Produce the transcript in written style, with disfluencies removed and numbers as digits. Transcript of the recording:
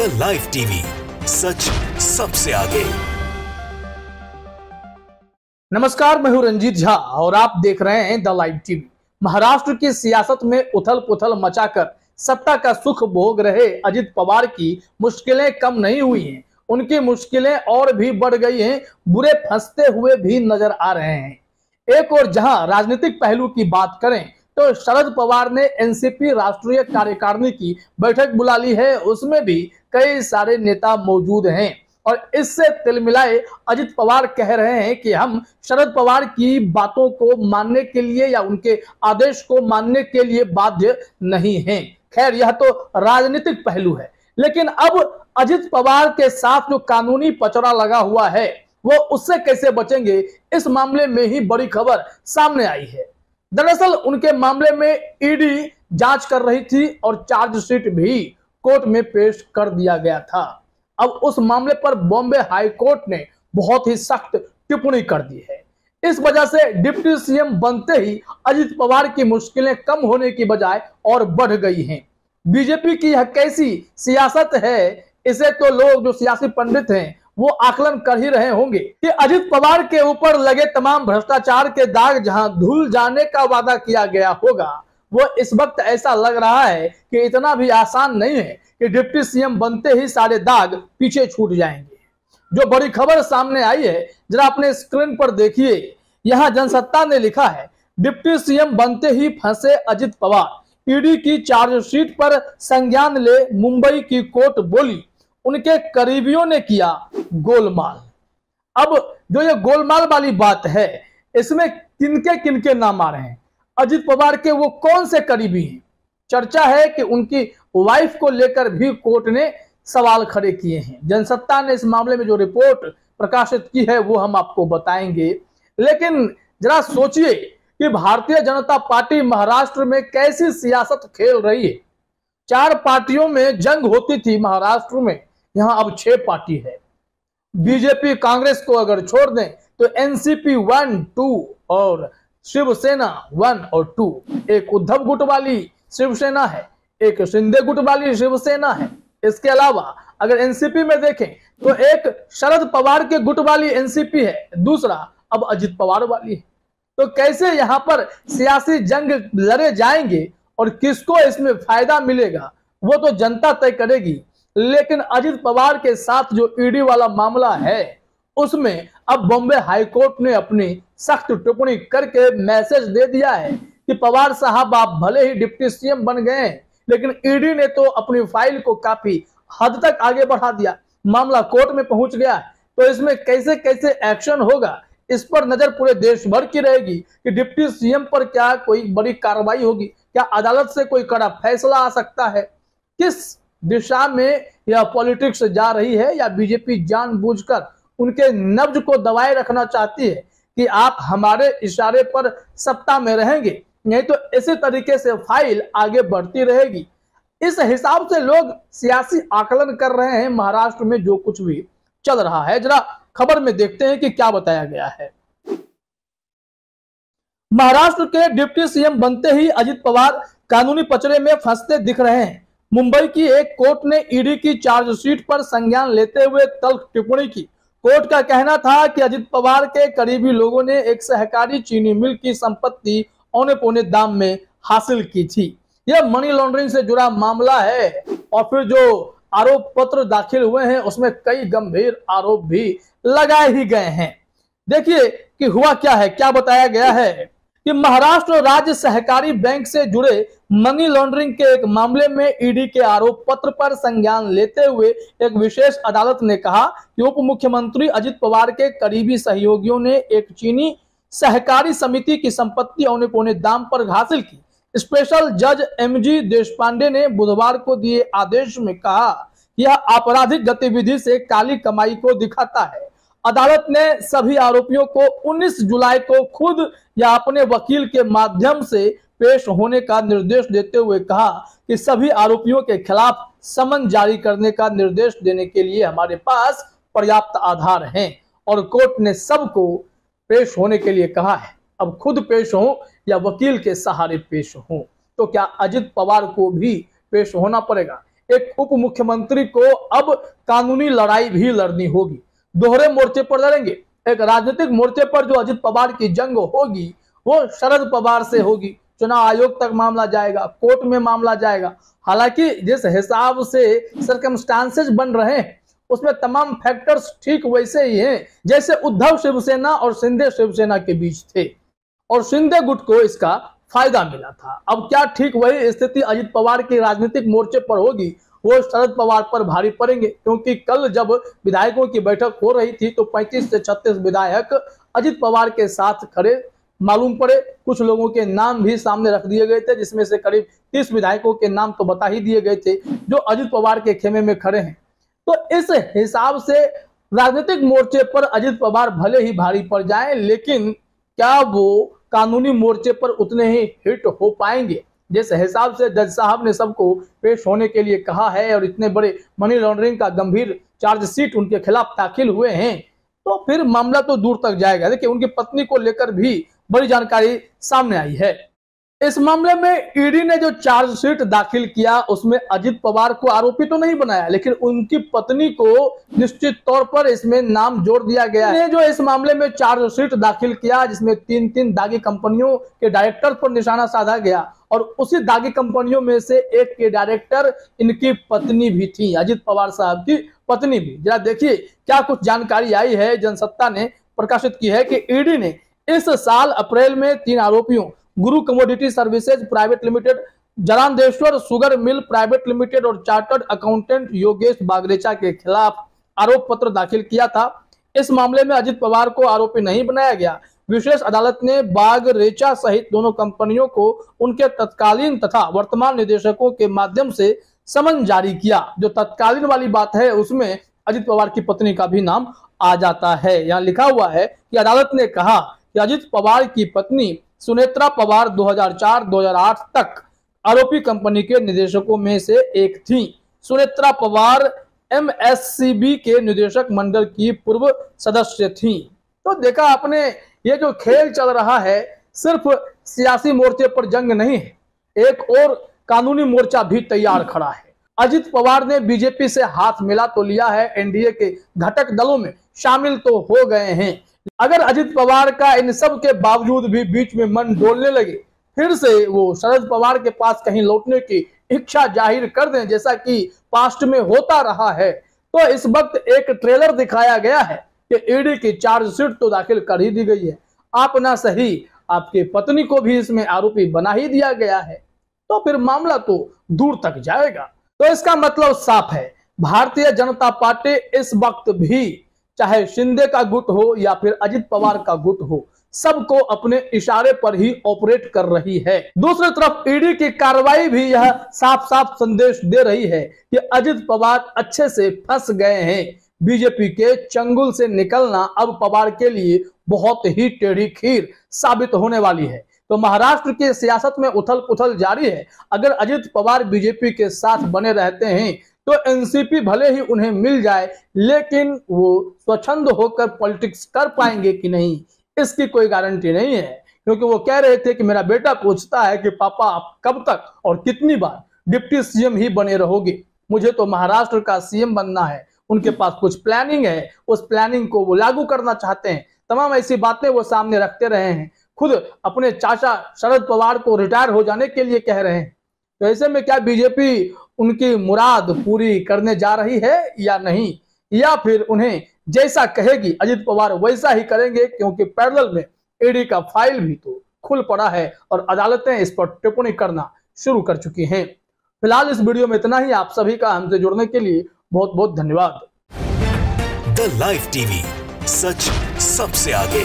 The live TV, सच सबसे आगे। नमस्कार, मैं हूं रंजीत झा और आप देख रहे हैं द लाइव टीवी। महाराष्ट्र की सियासत में उथल पुथल मचाकर सत्ता का सुख भोग रहे अजित पवार की मुश्किलें कम नहीं हुई हैं। उनकी मुश्किलें और भी बढ़ गई हैं, बुरे फंसते हुए भी नजर आ रहे हैं। एक और जहां राजनीतिक पहलू की बात करें तो शरद पवार ने एनसीपी राष्ट्रीय कार्यकारिणी की बैठक बुला ली है। उसमें भी कई सारे नेता मौजूद हैं और इससे तिलमिलाए अजित पवार कह रहे हैं कि हम शरद पवार की बातों को मानने के लिए या उनके आदेश को मानने के लिए बाध्य नहीं हैं। खैर, यह तो राजनीतिक पहलू है, लेकिन अब अजित पवार के साथ जो कानूनी पचड़ा लगा हुआ है वो उससे कैसे बचेंगे, इस मामले में ही बड़ी खबर सामने आई है। दरअसल उनके मामले में ईडी जांच कर रही थी और चार्जशीट भी कोर्ट में पेश कर दिया गया था। अब उस मामले पर बॉम्बे हाई कोर्ट ने बहुत ही सख्त टिप्पणी कर दी है। इस वजह से डिप्टी सीएम बनते ही अजित पवार की मुश्किलें कम होने की बजाय और बढ़ गई हैं। बीजेपी की यह कैसी सियासत है, इसे तो लोग जो सियासी पंडित हैं वो आकलन कर ही रहे होंगे कि अजित पवार के ऊपर लगे तमाम भ्रष्टाचार के दाग जहां धुल जाने का वादा किया गया होगा, वो इस वक्त ऐसा लग रहा है कि इतना भी आसान नहीं है कि डिप्टी सीएम बनते ही सारे दाग पीछे छूट जाएंगे। जो बड़ी खबर सामने आई है जरा अपने स्क्रीन पर देखिए। यहां जनसत्ता ने लिखा है, डिप्टी सीएम बनते ही फंसे अजित पवार, ईडी की चार्जशीट पर संज्ञान ले मुंबई की कोर्ट बोली, उनके करीबियों ने किया गोलमाल। अब जो ये गोलमाल वाली बात है, इसमें किनके किनके नाम आ रहे हैं, अजित पवार के वो कौन से करीबी हैं। चर्चा है कि उनकी वाइफ को लेकर भी कोर्ट ने सवाल खड़े किए हैं। जनसत्ता ने इस मामले में जो रिपोर्ट प्रकाशित की है वो हम आपको बताएंगे। लेकिन जरा सोचिए कि भारतीय जनता पार्टी महाराष्ट्र में कैसी सियासत खेल रही है। 4 पार्टियों में जंग होती थी महाराष्ट्र में, यहां अब 6 पार्टी है। बीजेपी कांग्रेस को अगर छोड़ दें तो एनसीपी 1, 2 और शिवसेना 1 और 2। एक उद्धव गुट वाली शिवसेना है, एक शिंदे गुट वाली शिवसेना है। इसके अलावा अगर एनसीपी में देखें तो एक शरद पवार के गुट वाली एनसीपी है, दूसरा अब अजित पवार वाली है। तो कैसे यहां पर सियासी जंग लड़े जाएंगे और किसको इसमें फायदा मिलेगा वो तो जनता तय करेगी। लेकिन अजित पवार के साथ जो ईडी वाला मामला है उसमें अब बॉम्बे हाई कोर्ट ने अपनी सख्त टिप्पणी करके मैसेज दे दिया है कि पवार साहब आप भले ही डिप्टी सीएम बन गए हैं, लेकिन ईडी ने तो अपनी फाइल को काफी हद तक आगे बढ़ा दिया, मामला कोर्ट में पहुंच गया है। तो इसमें कैसे कैसे एक्शन होगा, इस पर नजर पूरे देश भर की रहेगी कि डिप्टी सीएम पर क्या कोई बड़ी कार्रवाई होगी, क्या अदालत से कोई कड़ा फैसला आ सकता है, किस दिशा में यह पॉलिटिक्स जा रही है, या बीजेपी जानबूझकर उनके नब्ज को दबाए रखना चाहती है कि आप हमारे इशारे पर सत्ता में रहेंगे, नहीं तो इसी तरीके से फाइल आगे बढ़ती रहेगी। इस हिसाब से लोग सियासी आकलन कर रहे हैं महाराष्ट्र में जो कुछ भी चल रहा है। जरा खबर में देखते हैं कि क्या बताया गया है। महाराष्ट्र के डिप्टी सीएम बनते ही अजित पवार कानूनी पचड़े में फंसते दिख रहे हैं। मुंबई की एक कोर्ट ने ईडी की चार्जशीट पर संज्ञान लेते हुए तल्ख टिप्पणी की। कोर्ट का कहना था कि अजित पवार के करीबी लोगों ने एक सहकारी चीनी मिल की संपत्ति औने पौने दाम में हासिल की थी। यह मनी लॉन्ड्रिंग से जुड़ा मामला है और फिर जो आरोप पत्र दाखिल हुए हैं उसमें कई गंभीर आरोप भी लगाए ही गए हैं। देखिए कि हुआ क्या है, क्या बताया गया है कि महाराष्ट्र राज्य सहकारी बैंक से जुड़े मनी लॉन्ड्रिंग के एक मामले में ईडी के आरोप पत्र पर संज्ञान लेते हुए एक विशेष अदालत ने कहा कि उप मुख्यमंत्री अजित पवार के करीबी सहयोगियों ने एक चीनी सहकारी समिति की संपत्ति औने पौने दाम पर हासिल की। स्पेशल जज एमजी देशपांडे ने बुधवार को दिए आदेश में कहा कि यह आपराधिक गतिविधि से काली कमाई को दिखाता है। अदालत ने सभी आरोपियों को 19 जुलाई को खुद या अपने वकील के माध्यम से पेश होने का निर्देश देते हुए कहा कि सभी आरोपियों के खिलाफ समन जारी करने का निर्देश देने के लिए हमारे पास पर्याप्त आधार हैं और कोर्ट ने सबको पेश होने के लिए कहा है। अब खुद पेश हो या वकील के सहारे पेश हो, तो क्या अजित पवार को भी पेश होना पड़ेगा? एक उप मुख्यमंत्री को अब कानूनी लड़ाई भी लड़नी होगी। दोहरे मोर्चे पर लड़ेंगे। एक राजनीतिक मोर्चे पर जो अजित पवार की जंग होगी वो शरद पवार से होगी। चुनाव आयोग तक मामला जाएगा, कोर्ट में मामला जाएगा। हालांकि जिस हिसाब से सर्कमस्टांसेस बन रहे हैं उसमें तमाम फैक्टर्स ठीक वैसे ही हैं जैसे उद्धव शिवसेना और शिंदे शिवसेना के बीच थे, और शिंदे गुट को इसका फायदा मिला था। अब क्या ठीक वही स्थिति अजित पवार की राजनीतिक मोर्चे पर होगी? वो शरद पवार पर भारी पड़ेंगे, क्योंकि कल जब विधायकों की बैठक हो रही थी तो 35 से 36 विधायक अजित पवार के साथ खड़े मालूम पड़े। कुछ लोगों के नाम भी सामने रख दिए गए थे, जिसमें से करीब 30 विधायकों के नाम तो बता ही दिए गए थे जो अजित पवार के खेमे में खड़े हैं। तो इस हिसाब से राजनीतिक मोर्चे पर अजित पवार भले ही भारी पड़ जाएं, लेकिन क्या वो कानूनी मोर्चे पर उतने ही हिट हो पाएंगे? जिस हिसाब से जज साहब ने सबको पेश होने के लिए कहा है और इतने बड़े मनी लॉन्ड्रिंग का गंभीर चार्जशीट उनके खिलाफ दाखिल हुए हैं, तो फिर मामला तो दूर तक जाएगा। देखिए, उनकी पत्नी को लेकर भी बड़ी जानकारी सामने आई है। इस मामले में ईडी ने जो चार्जशीट दाखिल किया उसमें अजित पवार को आरोपी तो नहीं बनाया, लेकिन उनकी पत्नी को निश्चित तौर पर इसमें नाम जोड़ दिया गया है। जो इस मामले में चार्जशीट दाखिल किया जिसमें 3 दागी कंपनियों के डायरेक्टर पर निशाना साधा गया, और उसी दागी कंपनियों में से एक के डायरेक्टर इनकी पत्नी भी थी, अजित पवार साहब की पत्नी भी। जरा देखिए क्या कुछ जानकारी आई है, जनसत्ता ने प्रकाशित की है कि ईडी ने इस साल अप्रैल में 3 आरोपियों Guru commodity services private limited, Jarandheshwar sugar mill private limited और चार्टर्ड अकाउंटेंट योगेश बागरेचा के खिलाफ आरोप पत्र दाखिल किया था। इस मामले में अजित पवार को आरोपी नहीं बनाया गया। विशेष अदालत ने बागरेचा सहित दोनों कंपनियों को उनके तत्कालीन तथा वर्तमान निदेशकों के माध्यम से समन जारी किया। जो तत्कालीन वाली बात है उसमें अजित पवार की पत्नी का भी नाम आ जाता है। यहाँ लिखा हुआ है कि अदालत ने कहा कि अजित पवार की पत्नी सुनेत्रा पवार 2004-2008 तक आरोपी कंपनी के निदेशकों में से एक थी। सुनेत्रा पवार एमएससीबी के निदेशक मंडल की पूर्व सदस्य थी। तो देखा आपने, ये जो खेल चल रहा है सिर्फ सियासी मोर्चे पर जंग नहीं है, एक और कानूनी मोर्चा भी तैयार खड़ा है। अजित पवार ने बीजेपी से हाथ मिला तो लिया है, एनडीए के घटक दलों में शामिल तो हो गए हैं। अगर अजित पवार का इन सब के बावजूद भी बीच में मन डोलने लगे, फिर से वो शरद पवार के पास कहीं लौटने की इच्छा जाहिर कर दें जैसा कि पास्ट में होता रहा है, तो इस वक्त एक ट्रेलर दिखाया गया है कि ईडी की चार्जशीट तो दाखिल कर ही दी गई है, आप ना सही आपके पत्नी को भी इसमें आरोपी बना ही दिया गया है, तो फिर मामला तो दूर तक जाएगा। तो इसका मतलब साफ है, भारतीय जनता पार्टी इस वक्त भी चाहे शिंदे का गुट हो या फिर अजित पवार का गुट हो, सबको अपने इशारे पर ही ऑपरेट कर रही है। दूसरी तरफ ईडी की कार्रवाई भी यह साफ साफ संदेश दे रही है कि अजित पवार अच्छे से फंस गए हैं। बीजेपी के चंगुल से निकलना अब पवार के लिए बहुत ही टेढ़ी खीर साबित होने वाली है। तो महाराष्ट्र की सियासत में उथल पुथल जारी है। अगर अजित पवार बीजेपी के साथ बने रहते हैं तो एनसीपी भले ही उन्हें मिल जाए, लेकिन वो स्वच्छंद होकर पॉलिटिक्स कर पाएंगे कि नहीं, इसकी कोई गारंटी नहीं है। क्योंकि वो कह रहे थे कि मेरा बेटा पूछता है कि पापा आप कब तक और कितनी बार डिप्टी सीएम ही बने रहोगे, मुझे तो महाराष्ट्र का सीएम बनना है। उनके पास कुछ प्लानिंग है, उस प्लानिंग को वो लागू करना चाहते हैं। तमाम ऐसी बातें वो सामने रखते रहे हैं। खुद अपने चाचा शरद पवार को रिटायर हो जाने के लिए कह रहे हैं। तो ऐसे में क्या बीजेपी उनकी मुराद पूरी करने जा रही है या नहीं, या फिर उन्हें जैसा कहेगी अजित पवार वैसा ही करेंगे? क्योंकि पैरेलल में ईडी का फाइल भी तो खुल पड़ा है और अदालतें इस पर टिप्पणी करना शुरू कर चुकी हैं। फिलहाल इस वीडियो में इतना ही। आप सभी का हमसे जुड़ने के लिए बहुत बहुत धन्यवाद। द लाइव टीवी, सच सबसे आगे।